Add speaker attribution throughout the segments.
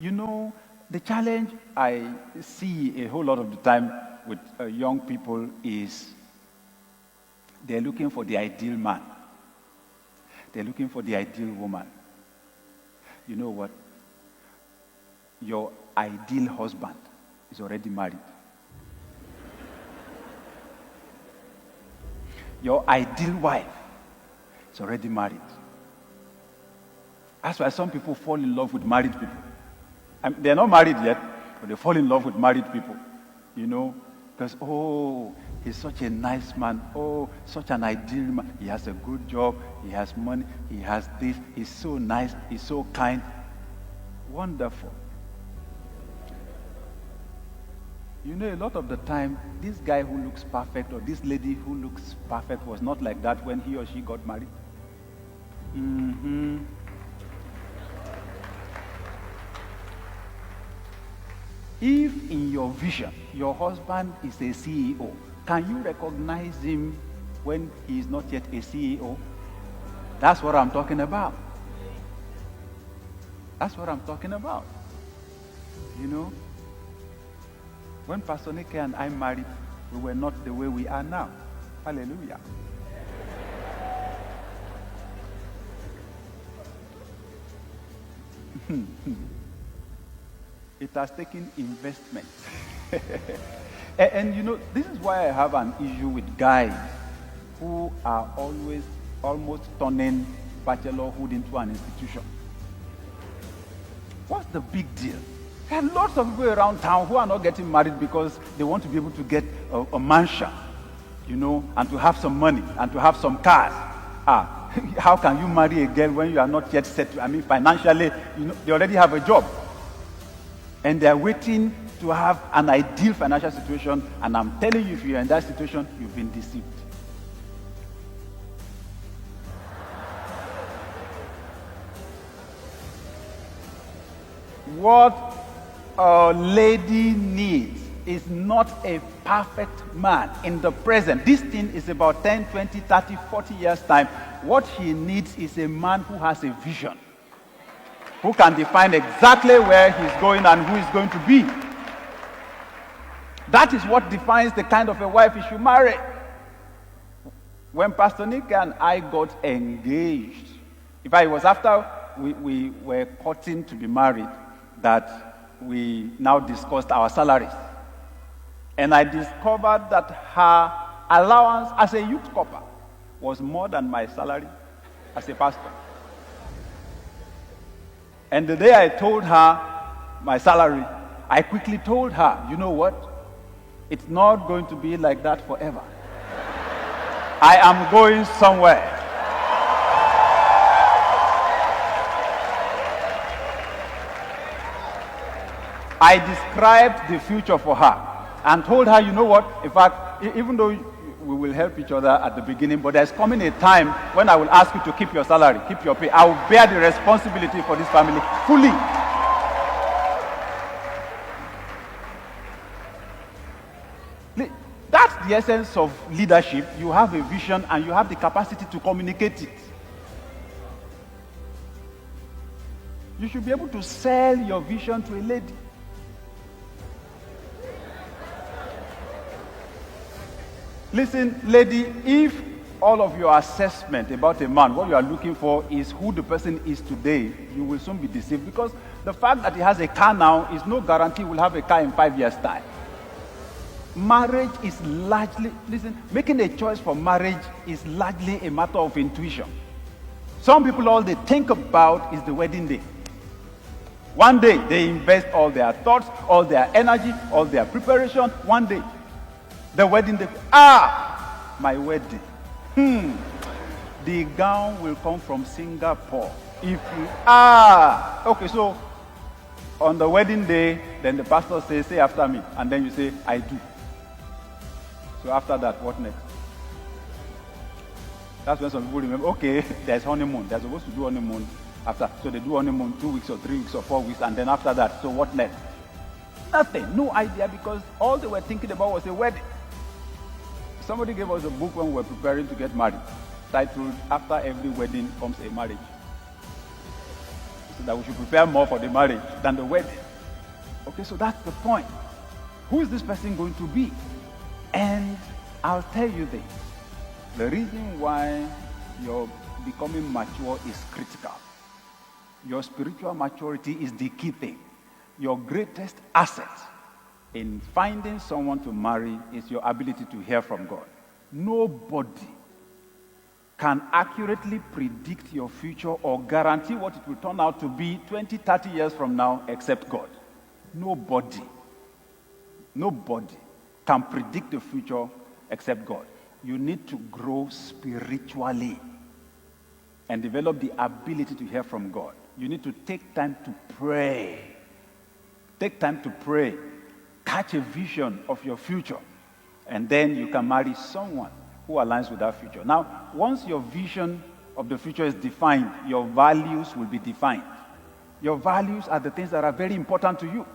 Speaker 1: You know, the challenge I see a whole lot of the time with young people is they're looking for the ideal man. They're looking for the ideal woman. You know what? Your ideal husband is already married. Your ideal wife is already married. That's why some people fall in love with married people. They're not married yet, but they fall in love with married people. You know, because, oh, he's such a nice man. Oh, such an ideal man. He has a good job. He has money. He has this. He's so nice. He's so kind. Wonderful. You know, a lot of the time, this guy who looks perfect or this lady who looks perfect was not like that when he or she got married. Mm-hmm. If in your vision, your husband is a CEO, can you recognize him when he is not yet a CEO? That's what I'm talking about. That's what I'm talking about. You know, when Pastor Nick and I married, we were not the way we are now. Hallelujah. It has taken investment. and you know, this is why I have an issue with guys who are always almost turning bachelorhood into an institution. What's the big deal? There are lots of people around town who are not getting married because they want to be able to get a mansion, you know, and to have some money and to have some cars. How can you marry a girl when you are not yet set? I mean, financially, you know, they already have a job. And they are waiting to have an ideal financial situation. And I'm telling you, if you're in that situation, you've been deceived. What a lady needs is not a perfect man in the present. This thing is about 10, 20, 30, 40 years' time. What she needs is a man who has a vision, who can define exactly where he's going and who he's going to be. That is what defines the kind of a wife he should marry. When Pastor Nick and I got engaged, in fact, it was after we were courting to be married that we now discussed our salaries. And I discovered that her allowance as a youth corper was more than my salary as a pastor. And the day I told her my salary, I quickly told her, you know what? It's not going to be like that forever. I am going somewhere. I described the future for her and told her, you know what? In fact, even though we will help each other at the beginning, but there's coming a time when I will ask you to keep your salary, keep your pay. I will bear the responsibility for this family fully. That's the essence of leadership. You have a vision and you have the capacity to communicate it. You should be able to sell your vision to a lady. Listen, lady, if all of your assessment about a man, what you are looking for is who the person is today, you will soon be deceived, because the fact that he has a car now is no guarantee he will have a car in 5 years' time. Marriage is largely, listen, making a choice for marriage is largely a matter of intuition. Some people, all they think about is the wedding day. One day, they invest all their thoughts, all their energy, all their preparation. One day, the wedding day. My wedding. The gown will come from Singapore. If you okay, so on the wedding day, then the pastor says, say after me, and then you say, I do. So after that, what next? That's when some people remember, okay, there's honeymoon. They're supposed to do honeymoon after. So they do honeymoon 2 weeks or 3 weeks or 4 weeks, and then after that, so what next? Nothing, no idea, because all they were thinking about was a wedding. Somebody gave us a book when we were preparing to get married, titled, After Every Wedding Comes a Marriage. that we should prepare more for the marriage than the wedding. Okay, so that's the point. Who is this person going to be? And I'll tell you this. The reason why your becoming mature is critical. Your spiritual maturity is the key thing. Your greatest asset in finding someone to marry is your ability to hear from God. Nobody can accurately predict your future or guarantee what it will turn out to be 20, 30 years from now except God. Nobody can predict the future except God. You need to grow spiritually and develop the ability to hear from God. You need to take time to pray. Take time to pray. Catch a vision of your future. And then you can marry someone who aligns with that future. Now, once your vision of the future is defined, your values will be defined. Your values are the things that are very important to you.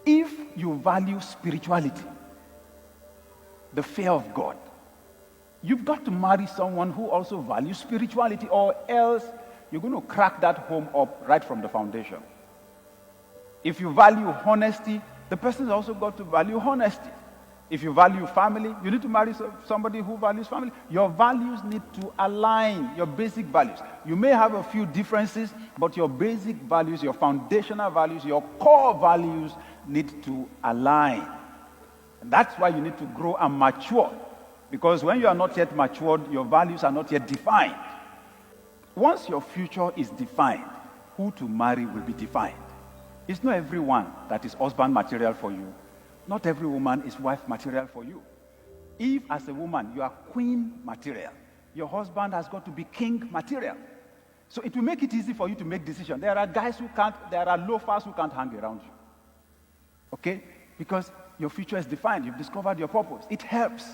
Speaker 1: If you value spirituality, the fear of God, you've got to marry someone who also values spirituality, or else you're going to crack that home up right from the foundation. If you value honesty, the person's also got to value honesty. If you value family, you need to marry somebody who values family. Your values need to align, your basic values. You may have a few differences, but your basic values, your foundational values, your core values need to align. And that's why you need to grow and mature. Because when you are not yet matured, your values are not yet defined. Once your future is defined, who to marry will be defined. It's not everyone that is husband material for you. Not every woman is wife material for you. If, as a woman, you are queen material, your husband has got to be king material. So it will make it easy for you to make decisions. There are guys who can't, there are loafers who can't hang around you. Okay? Because your future is defined. You've discovered your purpose. It helps.